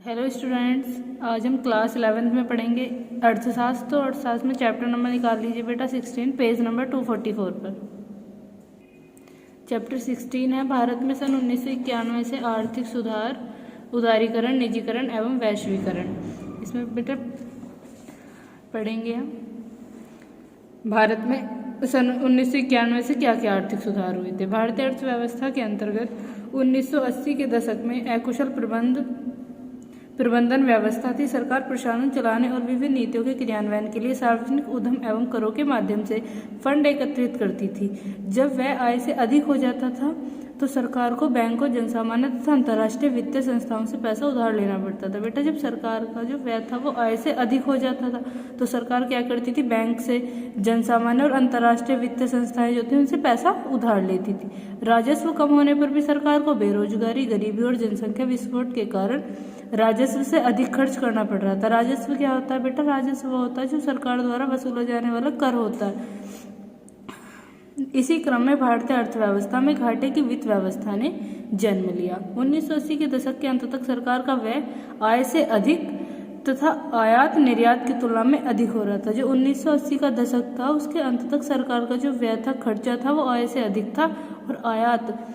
Hello students, आज हम class 11th में पढ़ेंगे अर्थशास्त्र। तो अर्थशास्त्र में चैप्टर नंबर निकाल लीजिए बेटा 16, पेज नंबर 244 पर। चैप्टर 16 है भारत में सन 1991 से आर्थिक सुधार, उदारीकरण, निजीकरण एवं वैश्वीकरण। इसमें बेटा पढ़ेंगे हम भारत में सन 1991 से क्या क्या आर्थिक सुधार हुए थे। भारतीय अर्थव्यवस्था के अंतर्गत 1980 के दशक में अकुशल प्रबंधन व्यवस्था थी। सरकार प्रशासन चलाने और विभिन्न नीतियों के क्रियान्वयन के लिए सार्वजनिक उद्यम एवं करों के माध्यम से फंड एकत्रित करती थी। जब वह आय से अधिक हो जाता था तो सरकार को बैंकों, जनसामान्य तथा अंतर्राष्ट्रीय वित्तीय संस्थाओं से पैसा उधार लेना पड़ता था। बेटा, जब सरकार का जो व्यय था वो आय से अधिक हो जाता था तो सरकार क्या करती थी, बैंक से, जनसामान्य और अंतर्राष्ट्रीय वित्तीय संस्थाएं जो थी उनसे पैसा उधार लेती थी। राजस्व कम होने पर भी सरकार को बेरोजगारी, गरीबी और जनसंख्या विस्फोट के कारण राजस्व से अधिक खर्च करना पड़ रहा था। राजस्व क्या होता है बेटा? राजस्व होता है जो सरकार द्वारा वसूला जाने वाला कर होता है। इसी क्रम में भारतीय अर्थव्यवस्था में घाटे की वित्त व्यवस्था ने जन्म लिया। 1980 के दशक के अंत तक सरकार का व्यय आय से अधिक तथा आयात निर्यात की तुलना में अधिक हो रहा था। जो 1980 का दशक था उसके अंत तक सरकार का जो व्यय था, खर्चा था, वो आय से अधिक था और आयात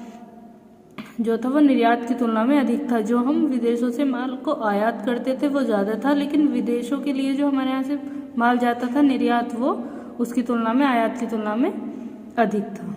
जो था वो निर्यात की तुलना में अधिक था। जो हम विदेशों से माल को आयात करते थे वो ज़्यादा था, लेकिन विदेशों के लिए जो हमारे यहाँ से माल जाता था निर्यात, वो उसकी तुलना में आयात की तुलना में अधिक था।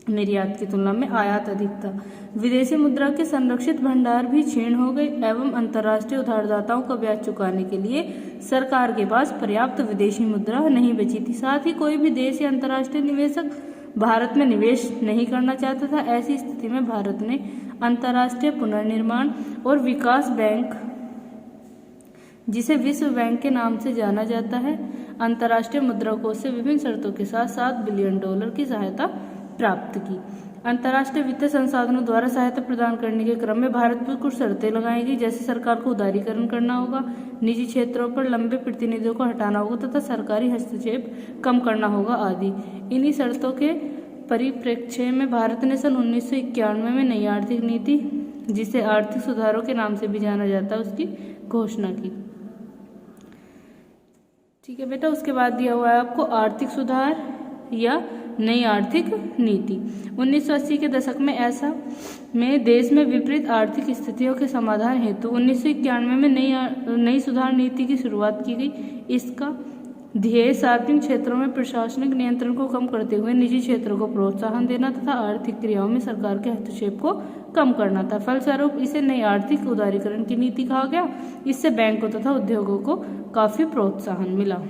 निर्यात की तुलना में आयात अधिक था। विदेशी मुद्रा के संरक्षित भंडार भी क्षीण हो गए एवं अंतर्राष्ट्रीय उधारदाताओं का ब्याज चुकाने के लिए सरकार के पास पर्याप्त विदेशी मुद्रा नहीं बची थी। साथ ही कोई भी देश या अंतर्राष्ट्रीय निवेशक भारत में निवेश नहीं करना चाहता था। ऐसी स्थिति में भारत ने अंतर्राष्ट्रीय पुनर्निर्माण और विकास बैंक, जिसे विश्व बैंक के नाम से जाना जाता है, अंतर्राष्ट्रीय मुद्रा कोष से विभिन्न शर्तों के साथ $7 बिलियन की सहायता प्राप्त की। अंतर्राष्ट्रीय वित्तीय संसाधनों द्वारा सहायता प्रदान करने के क्रम में भारत पर कुछ शर्तें लगाई गई, जैसे सरकार को उदारीकरण करना होगा, निजी क्षेत्रों पर लंबे प्रतिनिधियों को हटाना होगा तथा सरकारी हस्तक्षेप कम करना होगा आदि। इन्हीं शर्तों के परिप्रेक्ष्य में भारत ने सन 1991 में नई आर्थिक नीति, जिसे आर्थिक सुधारों के नाम से भी जाना जाता है, उसकी घोषणा की। ठीक है बेटा, उसके बाद दिया हुआ है आपको आर्थिक सुधार या नई आर्थिक नीति। 1980 के दशक में देश में विपरीत आर्थिक स्थितियों के समाधान हेतु 1991 में नई सुधार नीति की शुरुआत की गई। इसका ध्येय सार्वजनिक क्षेत्रों में प्रशासनिक नियंत्रण को कम करते हुए निजी क्षेत्रों को प्रोत्साहन देना तथा आर्थिक क्रियाओं में सरकार के हस्तक्षेप को कम करना था। फलस्वरूप इसे नई आर्थिक उदारीकरण की नीति कहा गया। इससे बैंकों तथा उद्योगों को काफी प्रोत्साहन मिला।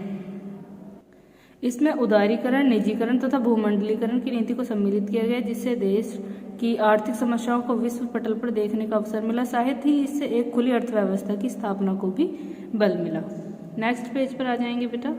इसमें उदारीकरण, निजीकरण तथा भूमंडलीकरण की नीति को सम्मिलित किया गया, जिससे देश की आर्थिक समस्याओं को विश्व पटल पर देखने का अवसर मिला। साथ ही इससे एक खुली अर्थव्यवस्था की स्थापना को भी बल मिला। नेक्स्ट पेज पर आ जाएंगे बेटा।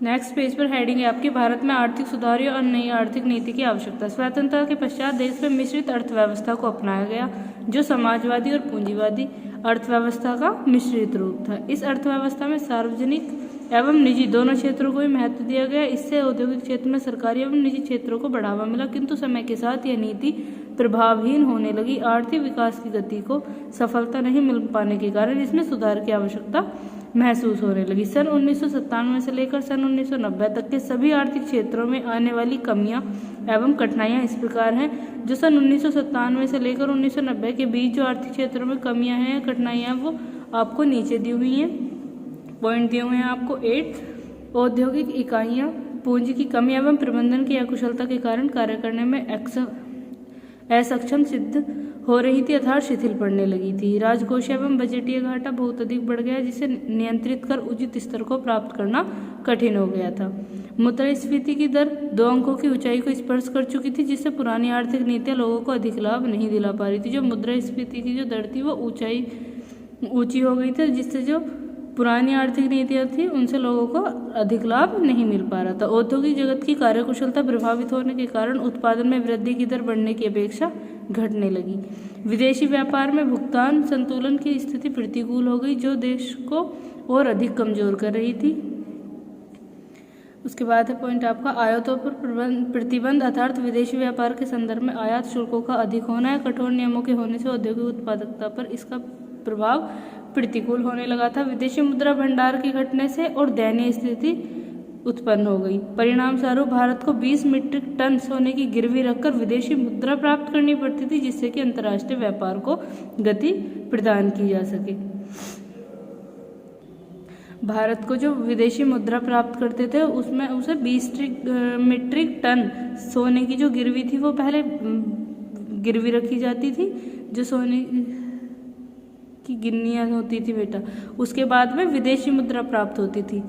नेक्स्ट पेज पर हेडिंग है आपकी भारत में आर्थिक सुधार और नई आर्थिक नीति की आवश्यकता। स्वतंत्रता के पश्चात देश में मिश्रित अर्थव्यवस्था को अपनाया गया, जो समाजवादी और पूंजीवादी अर्थव्यवस्था का मिश्रित रूप था। इस अर्थव्यवस्था में सार्वजनिक एवं निजी दोनों क्षेत्रों को भी महत्व दिया गया। इससे औद्योगिक क्षेत्र में सरकारी एवं निजी क्षेत्रों को बढ़ावा मिला, किंतु समय के साथ यह नीति प्रभावहीन होने लगी। आर्थिक विकास की गति को सफलता नहीं मिल पाने के कारण इसमें सुधार की आवश्यकता महसूस होने लगी। सन 1997 से लेकर सन 1990 तक के सभी आर्थिक क्षेत्रों में आने वाली कमियां एवं कठिनाइयां इस प्रकार हैं। जो सन 1997 से लेकर 1990 के बीच जो आर्थिक क्षेत्रों में कमियां हैं, कठिनाइयां, वो आपको नीचे दी हुई हैं, पॉइंट दिए हुए हैं आपको 8। औद्योगिक इकाइयां पूंजी की कमी एवं प्रबंधन की अकुशलता के कारण कार्य करने में असक्षम सिद्ध हो रही थी अर्थात शिथिल पड़ने लगी थी। राजकोषीय एवं बजटीय घाटा बहुत अधिक बढ़ गया, जिसे नियंत्रित कर उचित स्तर को प्राप्त करना कठिन हो गया था। मुद्रास्फीति की दर 2 अंकों की ऊंचाई को स्पर्श कर चुकी थी, जिससे पुरानी आर्थिक नीतियां लोगों को अधिक लाभ नहीं दिला पा रही थी। जो मुद्रास्फीति की जो दर थी वो ऊंची हो गई थी, जिससे जो पुरानी आर्थिक नीतियां थी उनसे लोगों को अधिक लाभ नहीं मिल पा रहा था। औद्योगिक जगत की कार्यकुशलता प्रभावित होने के कारण उत्पादन में वृद्धि की दर बढ़ने की अपेक्षा घटने लगी। विदेशी व्यापार में भुगतान संतुलन की स्थिति प्रतिकूल हो गई, जो देश को और अधिक कमजोर कर रही थी। उसके बाद है पॉइंट आपका आयातों पर प्रतिबंध अर्थात विदेशी व्यापार के संदर्भ में आयात शुल्कों का अधिक होना या कठोर नियमों के होने से औद्योगिक उत्पादकता पर इसका प्रभाव प्रतिकूल होने लगा था। विदेशी मुद्रा भंडार के घटने से और दयनीय स्थिति उत्पन्न हो गई। परिणाम स्वरूप भारत को 20 मीट्रिक टन सोने की गिरवी रखकर विदेशी मुद्रा प्राप्त करनी पड़ती थी, जिससे कि अंतर्राष्ट्रीय व्यापार को गति प्रदान की जा सके। भारत को जो विदेशी मुद्रा प्राप्त करते थे उसमें उसे 20 मीट्रिक टन सोने की जो गिरवी थी वो पहले गिरवी रखी जाती थी, जो सोने की गिन्नियाँ होती थी बेटा, उसके बाद में विदेशी मुद्रा प्राप्त होती थी।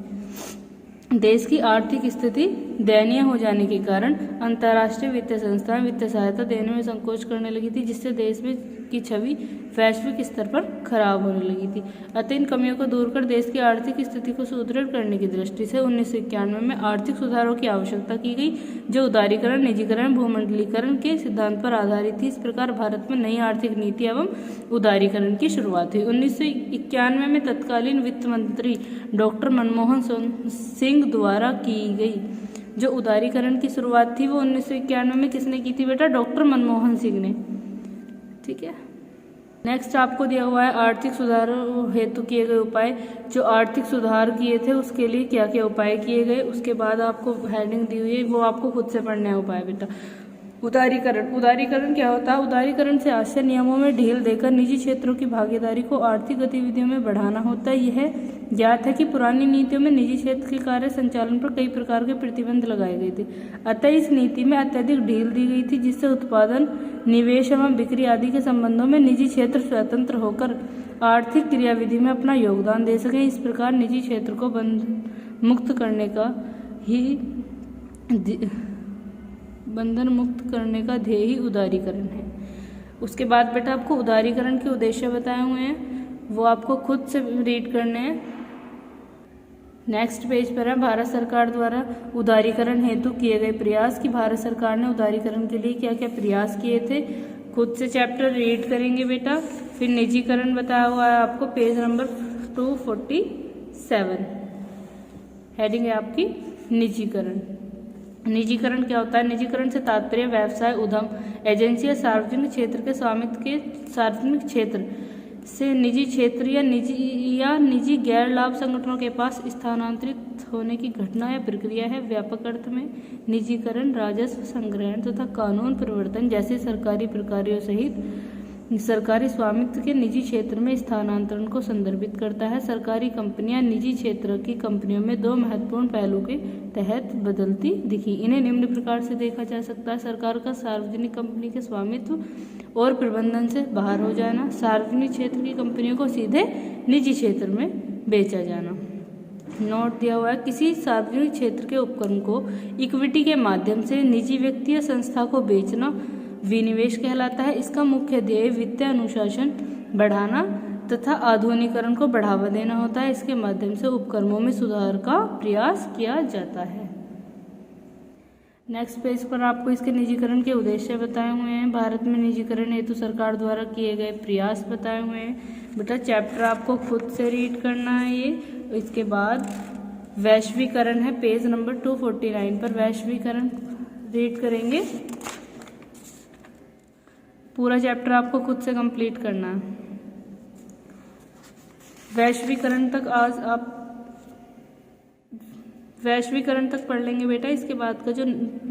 देश की आर्थिक स्थिति दयनीय हो जाने के कारण अंतर्राष्ट्रीय वित्तीय संस्थाएं वित्तीय सहायता देने में संकोच करने लगी थी, जिससे देश में की छवि वैश्विक स्तर पर खराब होने लगी थी। अतः इन कमियों को दूर कर देश की आर्थिक स्थिति को सुदृढ़ करने की दृष्टि से 1991 में आर्थिक सुधारों की आवश्यकता की गई, जो उदारीकरण, निजीकरण, भूमंडलीकरण के सिद्धांत पर आधारित थी। इस प्रकार भारत में नई आर्थिक नीति एवं उदारीकरण की शुरुआत हुई। 1991 में तत्कालीन वित्त मंत्री डॉक्टर मनमोहन सिंह द्वारा की गई जो उदारीकरण की शुरुआत थी वो 1991 में किसने की थी बेटा? डॉक्टर मनमोहन सिंह ने। ठीक है, नेक्स्ट आपको दिया हुआ है आर्थिक सुधार हेतु किए गए उपाय। जो आर्थिक सुधार किए थे उसके लिए क्या क्या उपाय किए गए, उसके बाद आपको हेडिंग दी हुई है, वो आपको खुद से पढ़ना है उपाय बेटा। उदारीकरण, उदारीकरण क्या होता है? उदारीकरण से आश्रय नियमों में ढील देकर निजी क्षेत्रों की भागीदारी को आर्थिक गतिविधियों में बढ़ाना होता है। यह ज्ञात है कि पुरानी नीतियों में निजी क्षेत्र के कार्य संचालन पर कई प्रकार के प्रतिबंध लगाए गए थे, अतः इस नीति में अत्यधिक ढील दी गई थी, जिससे उत्पादन, निवेश एवं बिक्री आदि के संबंधों में निजी क्षेत्र स्वतंत्र होकर आर्थिक क्रियाविधि में अपना योगदान दे सके। इस प्रकार निजी क्षेत्र को बंधन मुक्त करने का ध्येय ही उदारीकरण है। उसके बाद बेटा आपको उदारीकरण के उद्देश्य बताए हुए हैं, वो आपको खुद से रीड करने हैं। नेक्स्ट पेज पर है भारत सरकार द्वारा उदारीकरण हेतु किए गए प्रयास, कि भारत सरकार ने उदारीकरण के लिए क्या क्या प्रयास किए थे। खुद से चैप्टर रीड करेंगे बेटा। फिर निजीकरण बताया हुआ है आपको पेज नंबर 247, हेडिंग है आपकी निजीकरण। निजीकरण क्या होता है? निजीकरण से तात्पर्य व्यवसाय, उद्यम, एजेंसी या सार्वजनिक क्षेत्र के स्वामित्व के सार्वजनिक क्षेत्र से निजी क्षेत्र या निजी गैर लाभ संगठनों के पास स्थानांतरित होने की घटना या प्रक्रिया है। व्यापक अर्थ में निजीकरण राजस्व संग्रहण तथा कानून प्रवर्तन जैसे सरकारी प्रक्रियाओं सहित सरकारी स्वामित्व के निजी क्षेत्र में स्थानांतरण को संदर्भित करता है। सरकारी कंपनियां निजी क्षेत्र की कंपनियों में दो महत्वपूर्ण पहलू के तहत बदलती दिखी। इन्हें निम्न प्रकार से देखा जा सकता है: सरकार का सार्वजनिक कंपनी के स्वामित्व और प्रबंधन से बाहर हो जाना, सार्वजनिक क्षेत्र की कंपनियों को सीधे निजी क्षेत्र में बेचा जाना। नोट दिया हुआ है, किसी सार्वजनिक क्षेत्र के उपक्रम को इक्विटी के माध्यम से निजी व्यक्ति या संस्था को बेचना विनिवेश कहलाता है। इसका मुख्य ध्येय वित्तीय अनुशासन बढ़ाना तथा आधुनिकीकरण को बढ़ावा देना होता है। इसके माध्यम से उपक्रमों में सुधार का प्रयास किया जाता है। नेक्स्ट पेज पर आपको इसके निजीकरण के उद्देश्य बताए हुए हैं। भारत में निजीकरण हेतु सरकार द्वारा किए गए प्रयास बताए हुए हैं। बेटा चैप्टर आपको खुद से रीड करना है ये। इसके बाद वैश्वीकरण है पेज नंबर 249 पर, वैश्वीकरण रीड करेंगे। पूरा चैप्टर आपको खुद से कंप्लीट करना है। वैश्वीकरण तक पढ़ लेंगे बेटा। इसके बाद का जो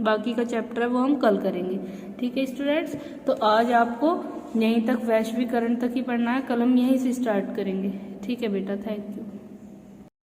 बाकी का चैप्टर है वो हम कल करेंगे। ठीक है स्टूडेंट्स, तो आज आपको यहीं तक वैश्वीकरण तक ही पढ़ना है, कल हम यहीं से स्टार्ट करेंगे। ठीक है बेटा, थैंक यू।